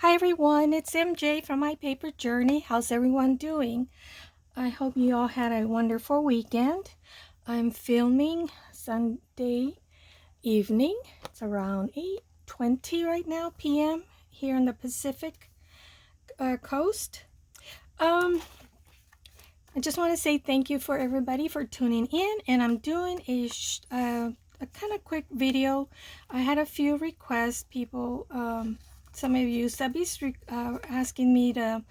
Hi everyone, it's MJ from My Paper Journey. How's everyone doing? I hope you all had a wonderful weekend. I'm filming Sunday evening. It's around 8:20 right now p.m. here on the Pacific coast. Um, I just want to say thank you for everybody for tuning in, and I'm doing a kind of quick video. I had a few requests, people. Some of you, Shabby's asking me to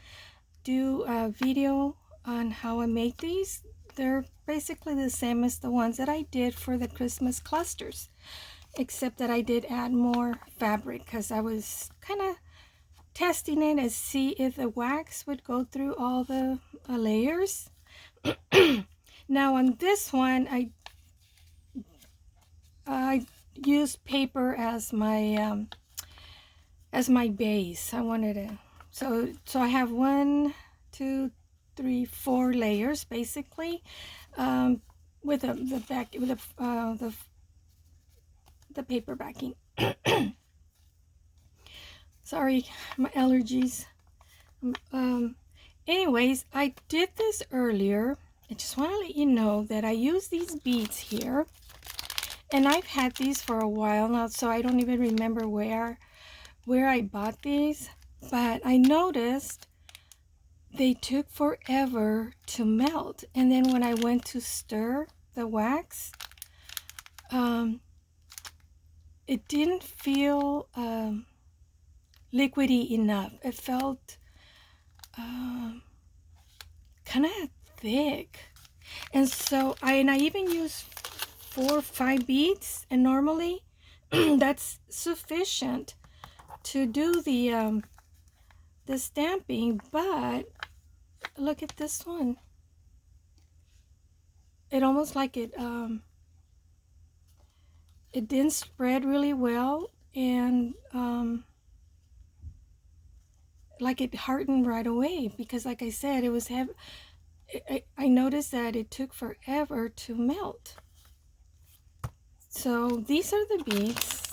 do a video on how I make these. They're basically the same as the ones that I did for the Christmas clusters, except that I did add more fabric because I was kind of testing it to see if the wax would go through all the layers. Now on this one, I used paper as my base. I wanted to, so I have 1, 2, 3, 4 layers basically, with the back with the paper backing. Sorry, my allergies. Anyways, I did this earlier. I just want to let you know that I use these beads here, and I've had these for a while now, so I don't even remember where I bought these, but I noticed they took forever to melt. And then when I went to stir the wax, it didn't feel liquidy enough. It felt kind of thick. And so I even use 4 or 5 beads, and normally that's sufficient to do the stamping. But look at this one. It almost like it didn't spread really well, and like it hardened right away, because like I said, it was heavy. I noticed that it took forever to melt. So these are the beads.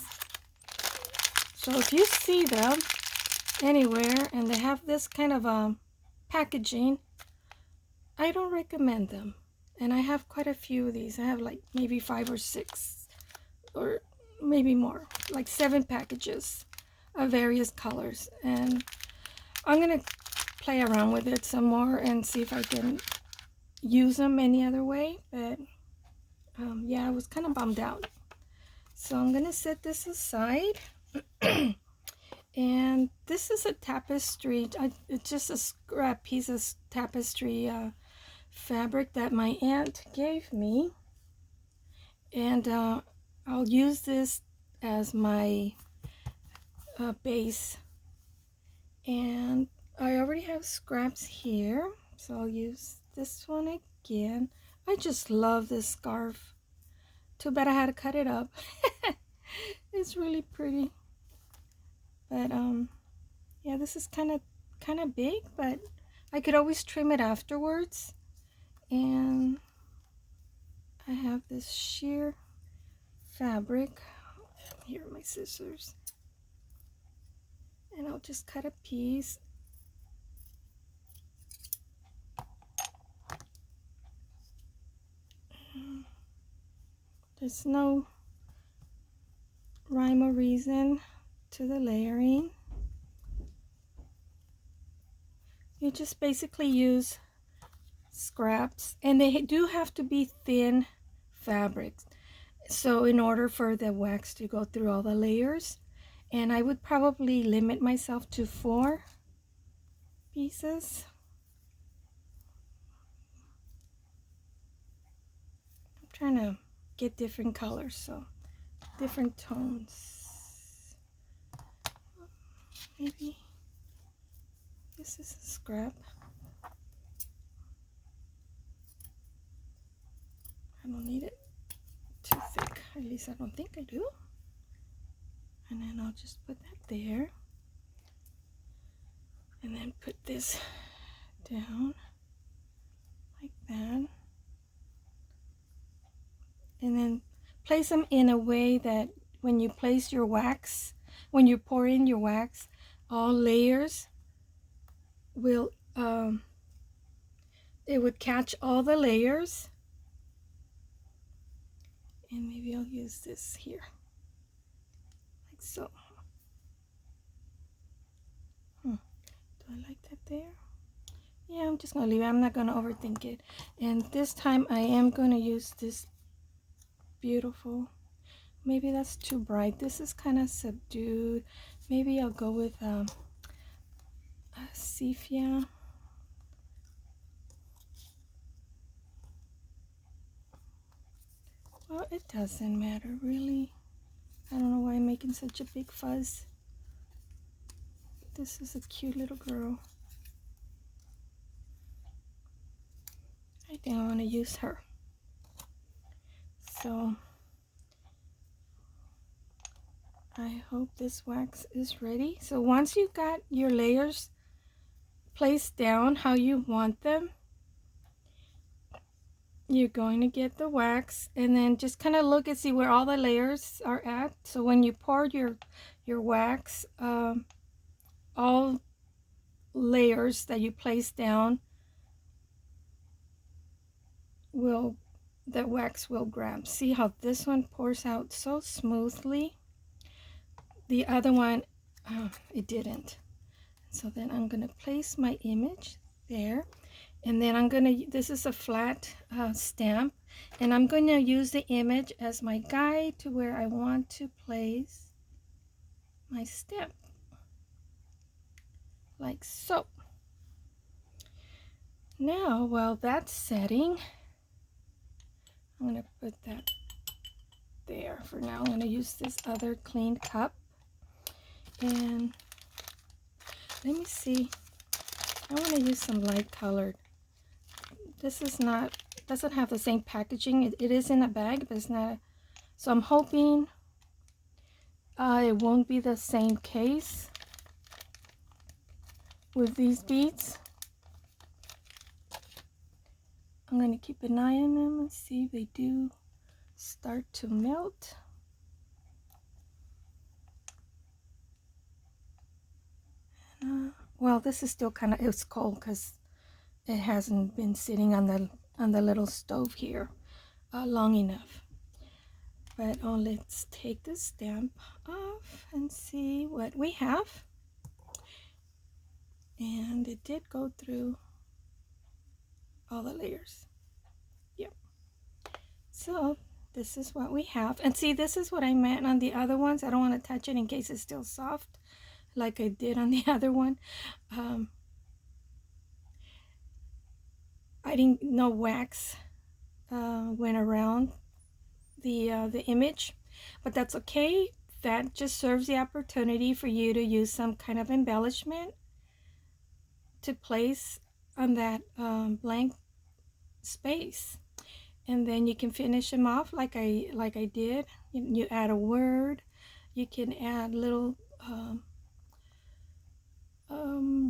So if you see them anywhere and they have this kind of packaging, I don't recommend them. And I have quite a few of these. I have like maybe 5 or 6, or maybe more, like 7 packages of various colors. And I'm gonna play around with it some more and see if I can use them any other way. But yeah, I was kind of bummed out. So I'm gonna set this aside. And this is a tapestry. It's just a scrap piece of tapestry fabric that my aunt gave me, and I'll use this as my base. And I already have scraps here, so I'll use this one again. I just love this scarf. Too bad I had to cut it up. It's really pretty. But yeah, this is kind of big, but I could always trim it afterwards. And I have this sheer fabric. Here are my scissors. And I'll just cut a piece. There's no rhyme or reason to the layering. You just basically use scraps, and they do have to be thin fabrics, so in order for the wax to go through all the layers. And I would probably limit myself to 4 pieces. I'm trying to get different colors, so different tones. Maybe this is a scrap. I don't need it too thick. At least I don't think I do. And then I'll just put that there. And then put this down like that. And then place them in a way that when you place your wax, when you pour in your wax, all layers will, it would catch all the layers. And maybe I'll use this here, like so. Do I like that there? Yeah, I'm just gonna leave it. I'm not gonna overthink it. And this time I am gonna use this beautiful, maybe that's too bright. This is kind of subdued. Maybe I'll go with a sepia. Well, it doesn't matter really. I don't know why I'm making such a big fuss. This is a cute little girl. I think I want to use her. So I hope this wax is ready. So once you got your layers placed down how you want them, you're going to get the wax and then just kind of look and see where all the layers are at. So when you pour your wax, all layers that you place down the wax will grab. See how this one pours out so smoothly? The other one, it didn't. So then I'm gonna place my image there, and then I'm gonna, this is a flat stamp, and I'm gonna use the image as my guide to where I want to place my stamp, like so. Now, while that's setting, I'm gonna put that there for now. I'm gonna use this other clean cup, and let me see. I want to use some light colored. This is not, doesn't have the same packaging. It is in a bag, but it's not. So I'm hoping it won't be the same case with these beads. I'm going to keep an eye on them and see if they do start to melt. Well, this is still kind of, it's cold because it hasn't been sitting on the little stove here long enough. But let's take the stamp off and see what we have. And it did go through all the layers. Yep. So this is what we have. And see, this is what I meant on the other ones. I don't want to touch it in case it's still soft, like I did on the other one. I didn't know wax went around the image, but that's okay. That just serves the opportunity for you to use some kind of embellishment to place on that blank space, and then you can finish them off like I did. You add a word. You can add little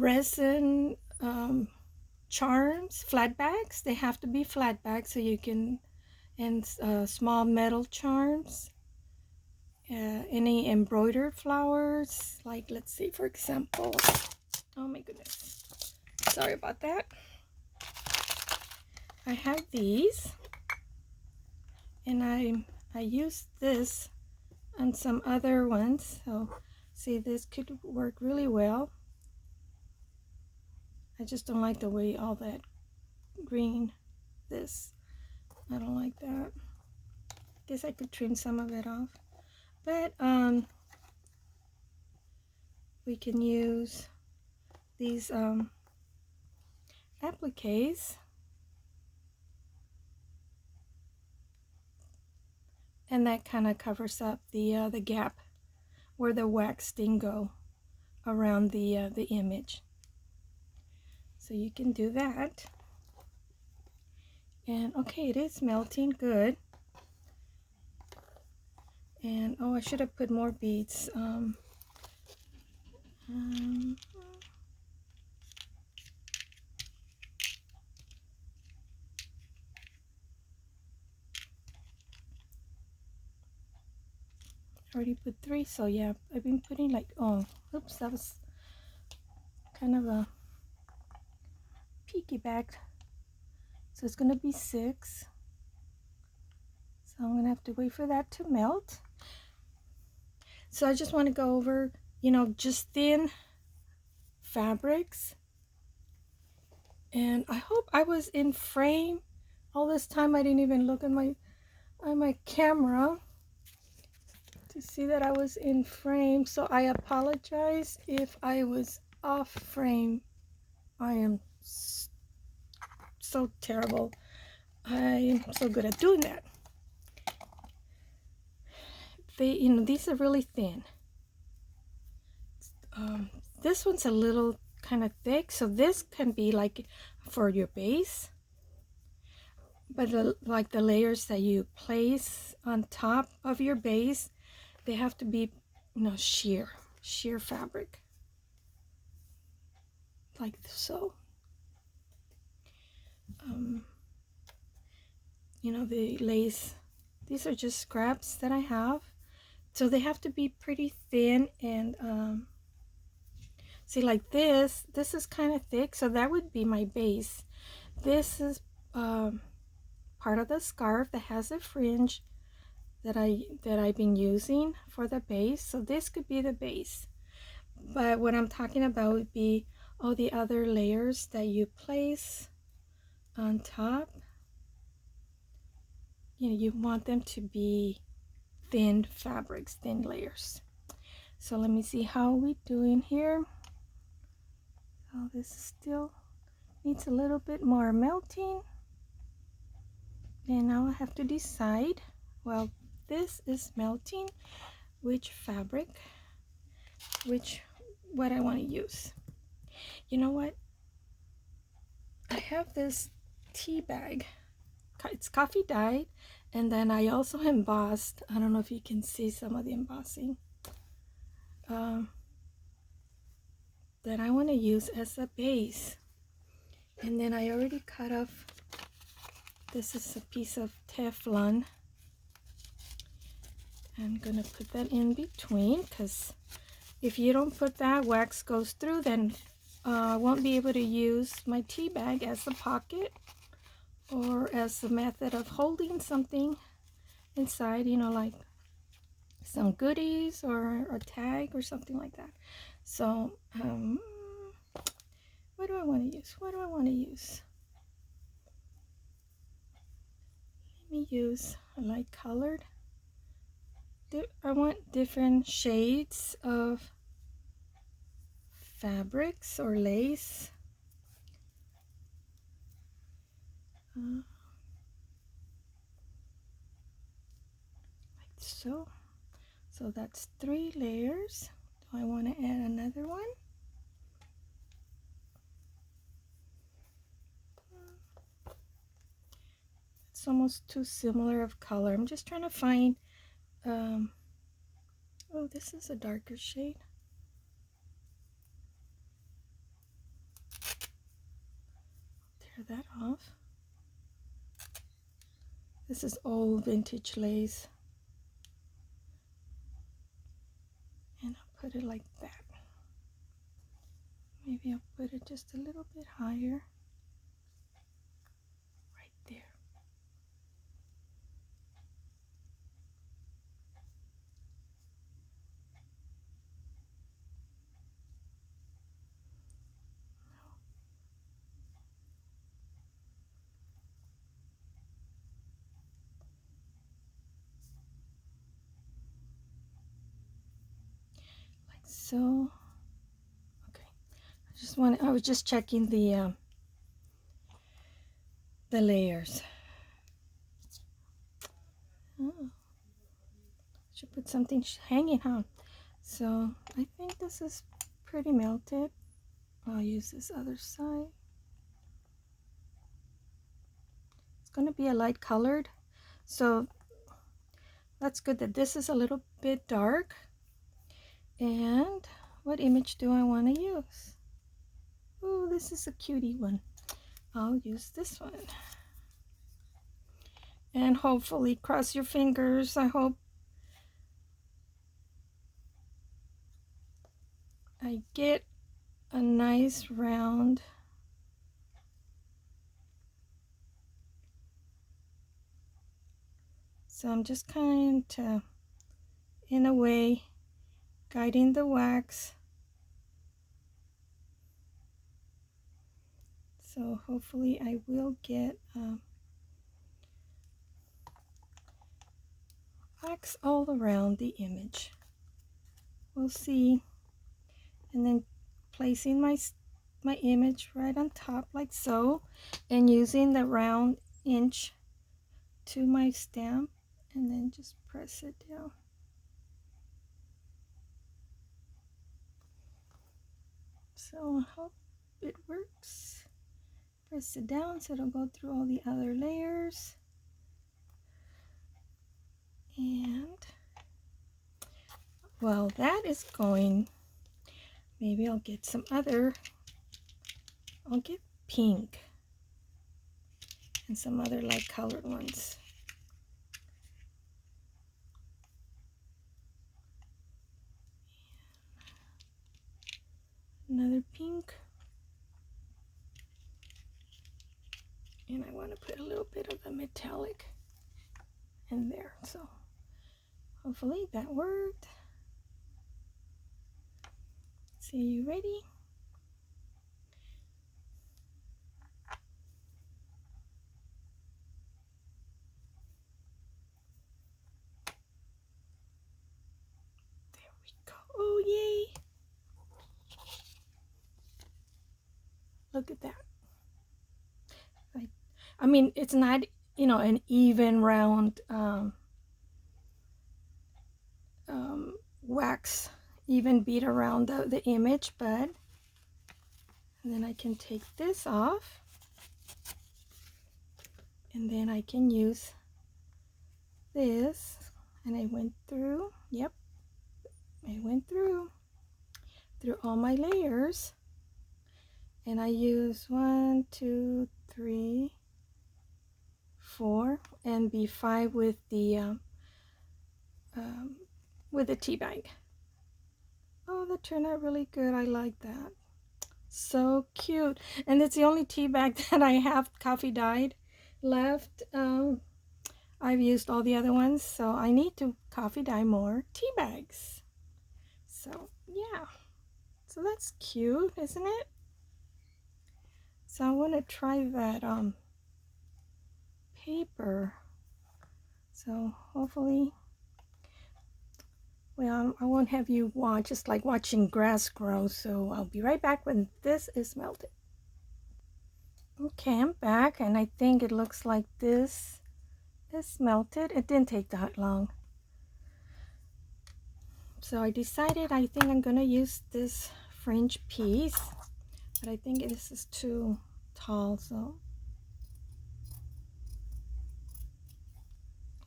resin charms, flat bags. They have to be flat bags so you can, and small metal charms. Any embroidered flowers, like let's see, for example, oh my goodness, sorry about that. I have these, and I used this on some other ones. So see, this could work really well. I just don't like the way all that green, this, I don't like that. Guess I could trim some of it off, but we can use these appliques, and that kind of covers up the gap where the wax didn't go around the image. So you can do that. And okay, it is melting good. And oh, I should have put more beads. Already put 3, so yeah, I've been putting like, oh, oops, that was kind of a peaky bag. So it's going to be 6. So I'm going to have to wait for that to melt. So I just want to go over, you know, just thin fabrics. And I hope I was in frame. All this time I didn't even look at my camera to see that I was in frame. So I apologize if I was off frame. I am so terrible. I'm so good at doing that. You know, these are really thin. This one's a little kind of thick, so this can be like for your base. But like the layers that you place on top of your base, they have to be, you know, sheer fabric, like so. You know, the lace, these are just scraps that I have, so they have to be pretty thin. And see, like this is kind of thick, so that would be my base. This is part of the scarf that has a fringe that I've been using for the base, so this could be the base. But what I'm talking about would be all the other layers that you place on top. You know, you want them to be thin fabrics, thin layers. So let me see how we doing here. Oh, this still needs a little bit more melting. And now I have to decide, well, this is melting, which fabric, what I want to use. You know what? I have this tea bag. It's coffee dyed, and then I also embossed. I don't know if you can see some of the embossing that I want to use as a base. And then I already cut off, this is a piece of Teflon. I'm gonna put that in between, because if you don't put that, wax goes through, then I won't be able to use my tea bag as a pocket or as a method of holding something inside, you know, like some goodies or a tag or something like that. So what do I want to use? What do I want to use? Let me use a light colored. I want different shades of fabrics or lace. Like so. So that's 3 layers. Do I want to add another one? It's almost too similar of color. I'm just trying to find, oh, this is a darker shade. Tear that off. This is old vintage lace. And I'll put it like that. Maybe I'll put it just a little bit higher. Right there. Like so. Okay. I was just checking the layers. Oh, should put something hanging on. So I think this is pretty melted. I'll use this other side. It's going to be a light colored, so that's good that this is a little bit dark. And what image do I want to use? Oh, this is a cutie one. I'll use this one. And hopefully, cross your fingers, I hope I get a nice round so I'm just kind of in a way guiding the wax, so hopefully I will get wax all around the image. We'll see. And then placing my image right on top like so, and using the round inch to my stamp, and then just press it down. So I hope it works. Press it down so it'll go through all the other layers. And while that is going, maybe I'll get some other, I'll get pink and some other light colored ones. Another pink. And I want to put a little bit of the metallic in there. So hopefully that worked. So you ready? There we go. Oh, yay. Look at that. I mean, it's not, you know, an even round wax, even bead around the image, but and then I can take this off, and then I can use this, and I went through, yep, I went through all my layers, and I use 1, 2, 3, 4, and B5 with the tea bag. Oh, that turned out really good. I like that. So cute. And it's the only tea bag that I have coffee dyed left. I've used all the other ones, so I need to coffee dye more tea bags. So yeah, so that's cute, isn't it? So I want to try that paper. So hopefully, well, I won't have you watch. It's like watching grass grow. So I'll be right back when this is melted. Okay, I'm back, and I think it looks like this is melted. It didn't take that long. So I decided I think I'm gonna use this fringe piece, but I think this is too tall, so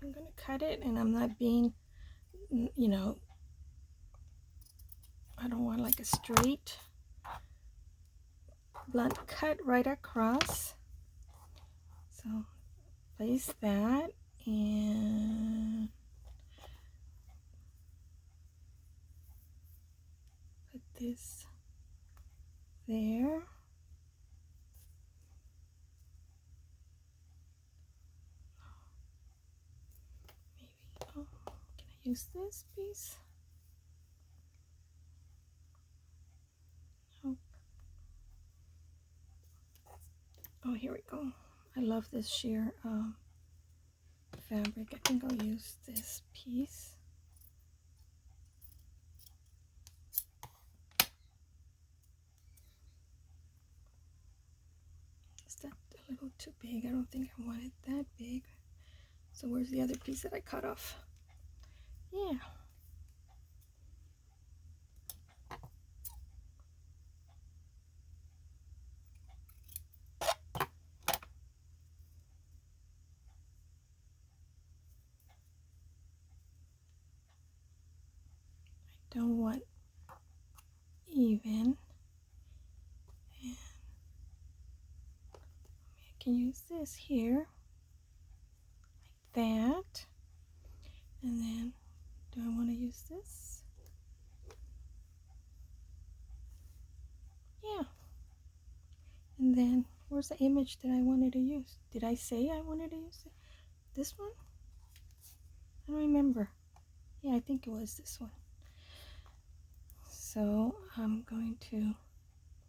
I'm gonna cut it, and I'm not being, you know, I don't want like a straight blunt cut right across. So place that and put this there. Maybe, oh, can I use this piece? Oh, oh, here we go. I love this sheer fabric. I think I'll use this piece. Is that a little too big? I don't think I want it that big. So where's the other piece that I cut off? Yeah. I don't want even. And I can use this here, like that. And then, do I want to use this? was the image that I wanted to use? Did I say I wanted to use it? This one? I don't remember. Yeah, I think it was this one. So I'm going to,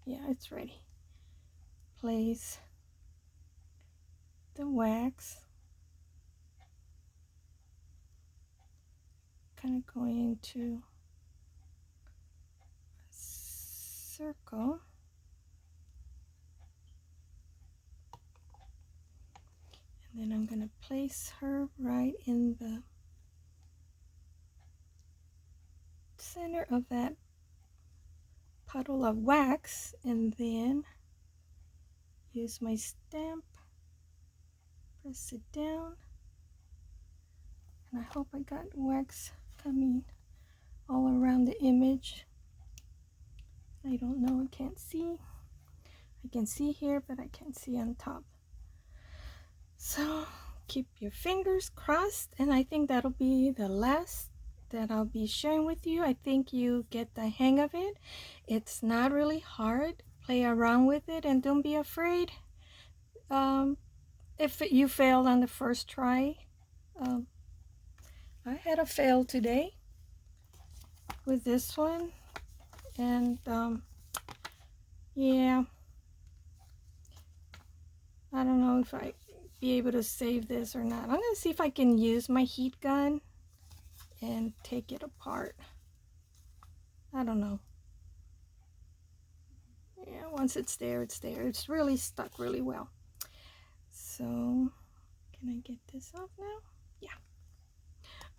yeah, it's ready. Place the wax. Kind of going into a circle. And then I'm going to place her right in the center of that puddle of wax, and then use my stamp, press it down, and I hope I got wax coming all around the image. I don't know, I can't see. I can see here, but I can't see on top. So keep your fingers crossed, and I think that'll be the last that I'll be sharing with you. I think you get the hang of it. It's not really hard. Play around with it and don't be afraid. If you failed on the first try, I had a fail today with this one, and yeah, I don't know if I be able to save this or not. I'm gonna see if I can use my heat gun and take it apart. I don't know. Yeah, once it's there, it's there. It's really stuck really well. So can I get this off now? Yeah.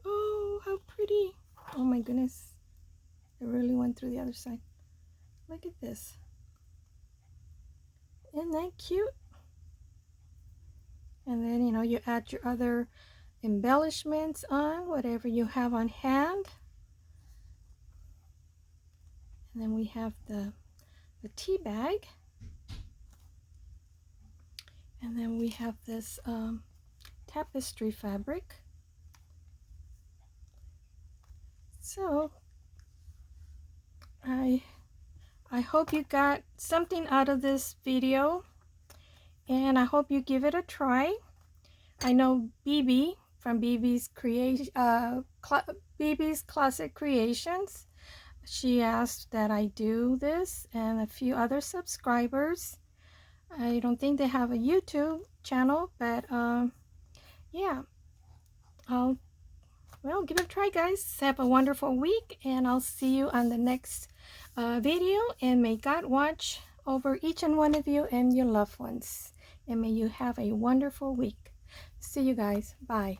Oh, how pretty. Oh my goodness, it really went through the other side. Look at this. Isn't that cute? And then, you know, you add your other embellishments on, whatever you have on hand. And then we have the tea bag. And then we have this tapestry fabric. So I hope you got something out of this video, and I hope you give it a try. I know BB from BB's Closet Creations, she asked that I do this, and a few other subscribers. I don't think they have a YouTube channel, but yeah, well, give it a try, guys. Have a wonderful week, and I'll see you on the next video, and may God watch over each and one of you and your loved ones, and may you have a wonderful week. See you guys. Bye.